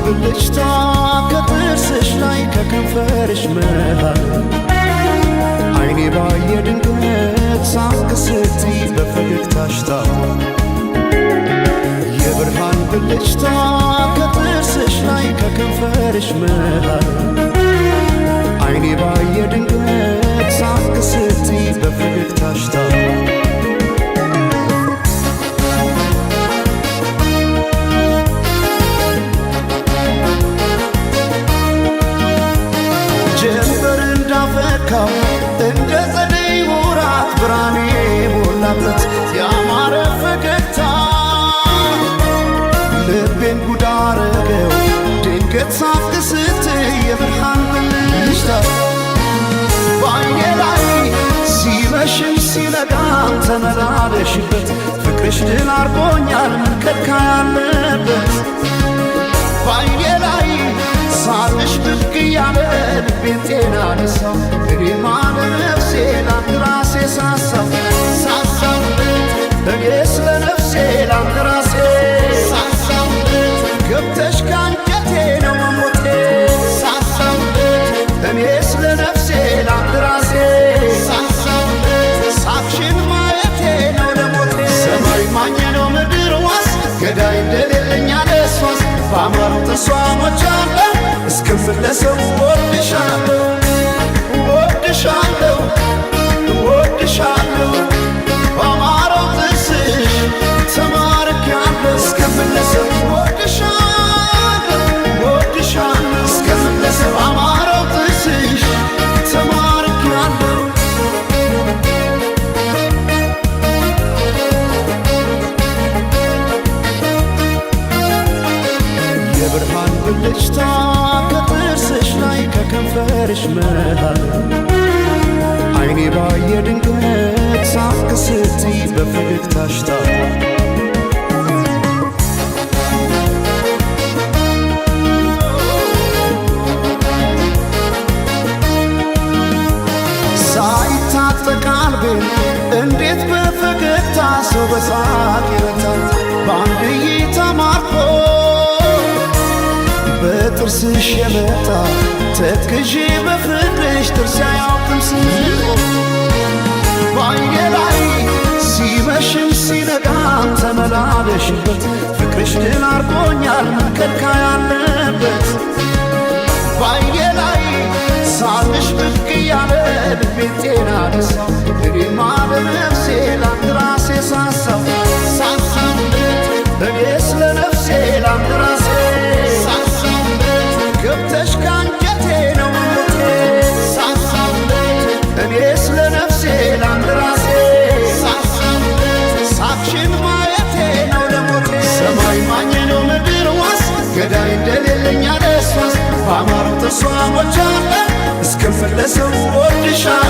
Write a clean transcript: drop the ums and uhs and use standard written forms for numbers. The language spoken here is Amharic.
ብልጭታ ከጥርስሽ ላይ ከከንፈርሽ መሃል አይኔ ባየ ድንገት ሳቅ ስትይ በፈገግታሽ ታውር የብርሃን ብልጭታ ከጥርስሽ ላይ ከከንፈርሽ መሃል አይኔ ባየ ድንገት ሳቅ ስትይ በፈገግታሽ ታውር እንደ ጸደይ ወራት ብርሃኔ ሞላበት ያማረ ፈገግታ ልቤን ጉድ አረገው ድንገት ሳቅ ስትይ የብርሃን ብልጭታ በዓይኔ ላይ ሲመሽም ሲነጋም ተመላለሽበት ፍቅርሽ ድል አርጎኛል ምን ከልካይ አለበት በዓይኔ ላይ ሳቅሽ ብቅ እያለ ልቤን ጤና ነሳው እኔማ ለነፍሴ ላንድ ራሴ ሳሳው እኔ ስለ ነፍሴ ላንድ ራሴ ሳሳው ገብተሽ ካንጀቴ ነው መሞቴ ሳሳው እኔ ስለ ነፍሴ ላንድ ራሴ ሳሳው ሳቅሽን ማየቴ ነው ለሞቴ ሰማይ ማኘ ነው ምድር ዋስ ገዳይ እንደሌለኝ አለሷስ በአማረው ጥርሷ ሞቻለሁ እስክመለሰው ወድሻለሁ ወድሻለሁ ወድሻለሁ በአማረው ጥርስሽ ተማርኬያለሁ እስክመለሰው ወድሻለሁ ወድሻለሁ እስክመለሰው በአማረው ጥርስሽ ተማርኬያለሁ የብርሃን ብልጭታ ከጥርስሽ ላይ ከከንፈርሽ መሃል አይኔ ባየ ድንገት ሳቅ ስትይ በፈገግታሽ ታውር ሳይታጠቅ ቀልቤን እንዴት በፈገግታ ሰው በሳቅ ይረታል በአንድ እይታ ማርኮ በጥርስሽ የመጣ ተክዤ በፍቅርሽ ጥርስ አያውቅም ስንቆ በዓይኔ ላይ ሲመሽም ሲነጋም ተመላለሽበት ፍቅርሽ ድል አርጎኛል ምን ከልካይ አለበት በዓይኔ ላይ ሳቅሽ ብቅ እያለ ልቤን ጤና ነሳው እኔማ ለነፍሴ ላንድ ራሴ ሳሳው እኔ ስለ ነፍሴ ላንድ ራሴ ገብተሽ ካንጀቴ ነው ሞቴ እኔ ስለ ነፍሴ ላንድ ራሴ ሳቅሽን ማየቴ ነው ለሞቴ ሰማይ ማኘ ነው ምድር ዋስ ገዳይ እንደሌለኝ አለሷስ በአማረው ጥርሷ ሞቻለሁ እስክመለሰው ወድሻለሁ